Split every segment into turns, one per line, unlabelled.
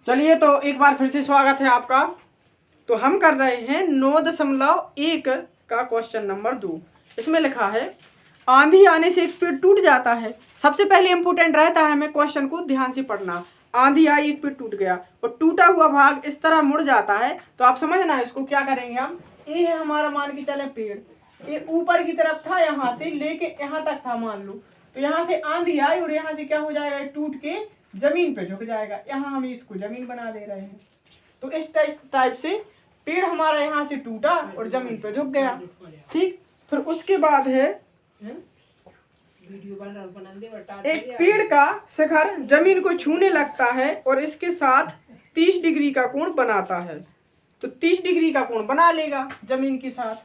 चलिए तो एक बार फिर से स्वागत है आपका। तो हम कर रहे हैं 9.1 का क्वेश्चन नंबर 2। इसमें लिखा है आंधी आने से एक पेड़ टूट जाता है। सबसे पहले इम्पोर्टेंट रहता है हमें क्वेश्चन को ध्यान से पढ़ना। आंधी आई, एक पेड़ टूट गया और टूटा हुआ भाग इस तरह मुड़ जाता है। तो आप समझना है इसको क्या करेंगे हम। ये है हमारा, मान के चले पेड़, ये ऊपर की तरफ था, यहाँ से लेके यहाँ तक था मान लो। तो यहाँ से आंधी आई और यहाँ से क्या हो जाएगा, टूट के जमीन पे झुक जाएगा। यहाँ हम इसको जमीन बना दे रहे हैं। तो इस टाइप से पेड़ हमारा यहाँ से टूटा और जमीन पे झुक गया। ठीक, फिर उसके बाद है एक पेड़ का शिखर जमीन को छूने लगता है और इसके साथ 30 डिग्री का कोण बनाता है। तो 30 डिग्री का कोण बना लेगा जमीन के साथ,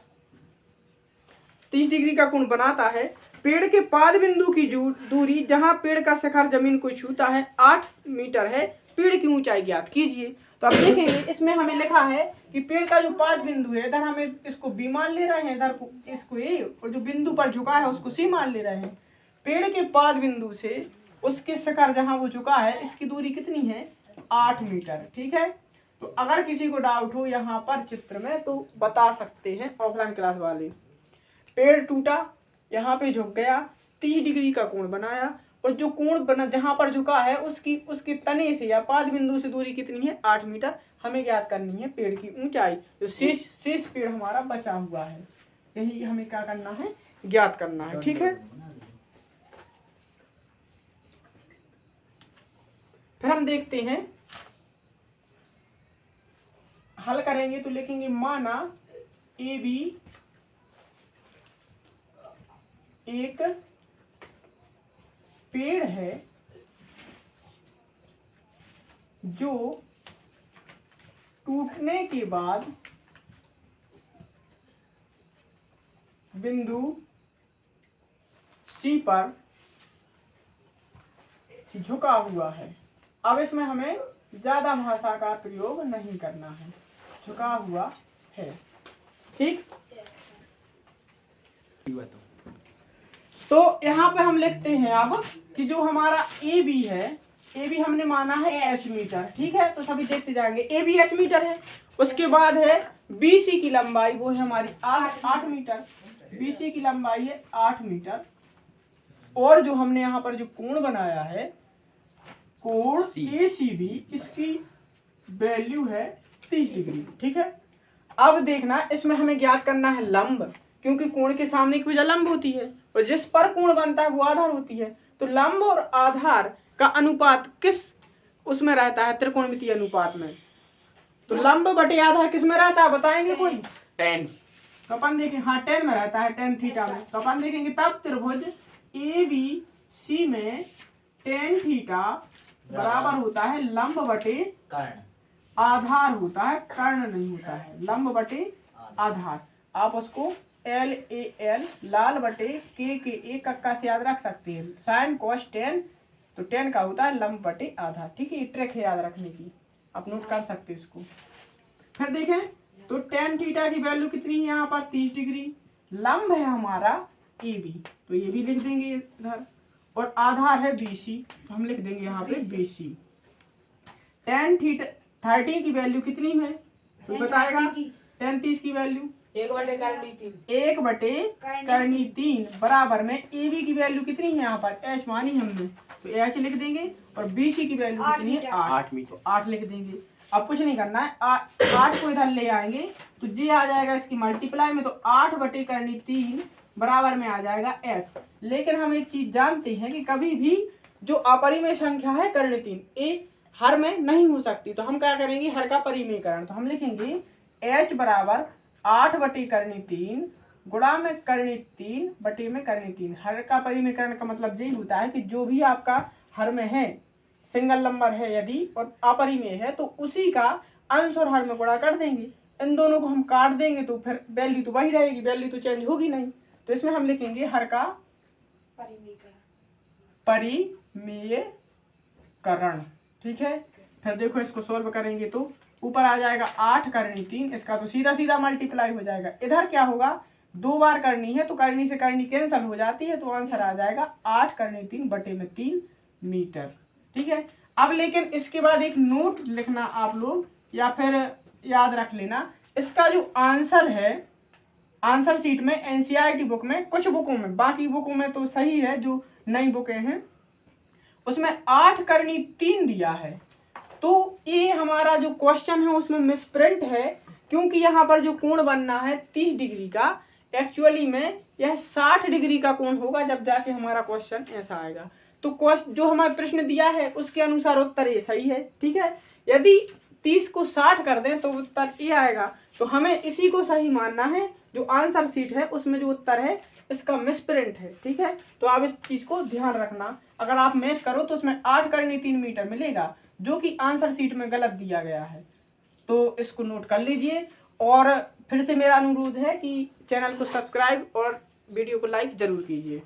30 डिग्री का कोण बनाता है। पेड़ के पाद बिंदु की दूरी जहां पेड़ का शिखर जमीन को छूता है 8 मीटर है। पेड़ की ऊंचाई ज्ञात कीजिए। तो आप देखेंगे इसमें हमें लिखा है कि पेड़ का जो पाद बिंदु है, इधर हमें इसको बी मान ले रहे हैं, इधर इसको ए, और जो बिंदु पर झुका है उसको सी मान ले रहे हैं। पेड़ के पाद बिंदु से उसके शिखर जहां वो झुका है इसकी दूरी कितनी है, 8 मीटर। ठीक है, तो अगर किसी को डाउट हो यहाँ पर चित्र में तो बता सकते हैं ऑफलाइन क्लास वाले। पेड़ टूटा, यहाँ पे झुक गया, 30 डिग्री का कोण बनाया और जो कोण बना जहाँ पर झुका है उसके तने से या पाद बिंदु से दूरी कितनी है, 8 मीटर। हमें ज्ञात करनी है पेड़ की ऊंचाई। तो शेष पेड़ हमारा बचा हुआ है, यही हमें क्या करना है, ज्ञात करना है। ठीक है, फिर हम देखते हैं हल करेंगे। तो लिखेंगे माना ए बी एक पेड़ है जो टूटने के बाद बिंदु सी पर झुका हुआ है। अब इसमें हमें ज्यादा भाषा का प्रयोग नहीं करना है, झुका हुआ है। ठीक, तो यहाँ पे हम लिखते हैं अब कि जो हमारा ए बी है, ए बी हमने माना है एच मीटर। ठीक है, तो सभी देखते जाएंगे ए बी एच मीटर है। उसके बाद है बी सी की लंबाई, वो है हमारी 8 मीटर। बी सी की लंबाई है 8 मीटर। और जो हमने यहाँ पर जो कोण बनाया है, कोण ए सी बी, इसकी वैल्यू है 30 डिग्री। ठीक है, अब देखना इसमें हमें ज्ञात करना है लंब, क्योंकि कोण के सामने की वजह लंब होती है और जिस पर कोण बनता है वो आधार होती है। तो लंब और आधार का अनुपात किस उसमें रहता है, त्रिकोणमितीय अनुपात में। तो लंब बटे आधार किस में रहता है, बताएंगे कोई? 10। तो अपन देखें, हाँ 10 में रहता है, 10 थीटा में। तो अपन देखेंगे तब त्रिभुज ए बी सी में tan थीटा बराबर होता है लंब बटे कर्ण, आधार होता है, कर्ण नहीं होता है, लंब बटे आधार। आप उसको एल ए एल लाल बटे के ए कक्का से याद रख सकते हैं, साइन कॉस टेन। तो 10 का होता है लंब बटे आधार। ठीक है, ये ट्रिक है याद रखने की, आप नोट कर सकते हैं इसको। फिर देखें तो tan थीटा की वैल्यू कितनी है यहाँ पर, 30 डिग्री। लंब है हमारा ए बी, तो ये भी लिख देंगे इधर, और आधार है बी सी, तो हम लिख देंगे यहाँ पे बी सी। tan थीटा 30 की वैल्यू कितनी है तो बताएगा, tan 30 की वैल्यू 1 बटे करनी 3 बराबर में ए बी की वैल्यू कितनी है यहाँ पर, एच मानी हमने, तो एच लिख देंगे। और बी सी की वैल्यू कितनी है, 8 मीटर, 8 लिख देंगे। अब कुछ नहीं करना है, 8 को इधर ले आएंगे तो जी आ जाएगा इसकी मल्टीप्लाई में, तो 8 बटे करनी 3 बराबर में आ जाएगा एच। लेकिन हम एक चीज जानते हैं कि कभी भी जो अपरिमेय संख्या है करनी 3 ए हर में नहीं हो सकती, तो हम क्या करेंगे, हर का परिमेयकरण। तो हम लिखेंगे एच बराबर 8 बटे करनी 3 गुणा में करनी 3 बटे में करनी 3। हर का परिमेयकरण का मतलब यही होता है कि जो भी आपका हर में है, सिंगल नंबर है यदि और अपरिमेय है, तो उसी का अंश और हर में गुणा कर देंगे। इन दोनों को हम काट देंगे तो फिर वैल्यू तो वही रहेगी, वैल्यू तो चेंज होगी नहीं। तो इसमें हम लिखेंगे हर का परिमेयकरण। ठीक है, फिर देखो इसको सोल्व करेंगे तो ऊपर आ जाएगा 8 करनी 3, इसका तो सीधा सीधा मल्टीप्लाई हो जाएगा। इधर क्या होगा, 2 बार करनी है तो करनी से करनी कैंसिल हो जाती है, तो आंसर आ जाएगा 8 करनी 3 बटे में 3 मीटर। ठीक है, अब लेकिन इसके बाद एक नोट लिखना आप लोग, या फिर याद रख लेना, इसका जो आंसर है, आंसर शीट में एनसीईआरटी बुक में, कुछ बुकों में, बाकी बुकों में तो सही है जो नई बुकें हैं उसमें 8 करनी 3 दिया है। तो ये हमारा जो क्वेश्चन है उसमें मिसप्रिंट है, क्योंकि यहाँ पर जो कोण बनना है 30 डिग्री का, एक्चुअली में यह 60 डिग्री का कोण होगा जब जाके हमारा क्वेश्चन ऐसा आएगा। तो क्वेश्चन जो हमारे प्रश्न दिया है उसके अनुसार उत्तर ये सही है, ठीक है। यदि 30 को 60 कर दें तो उत्तर ये आएगा, तो हमें इसी को सही मानना है। जो आंसर शीट है उसमें जो उत्तर है इसका मिसप्रिंट है, ठीक है। तो आप इस चीज को ध्यान रखना, अगर आप मैच करो तो उसमें 8 करनी 3 मीटर मिलेगा, जो कि आंसर शीट में गलत दिया गया है। तो इसको नोट कर लीजिए, और फिर से मेरा अनुरोध है कि चैनल को सब्सक्राइब और वीडियो को लाइक जरूर कीजिए।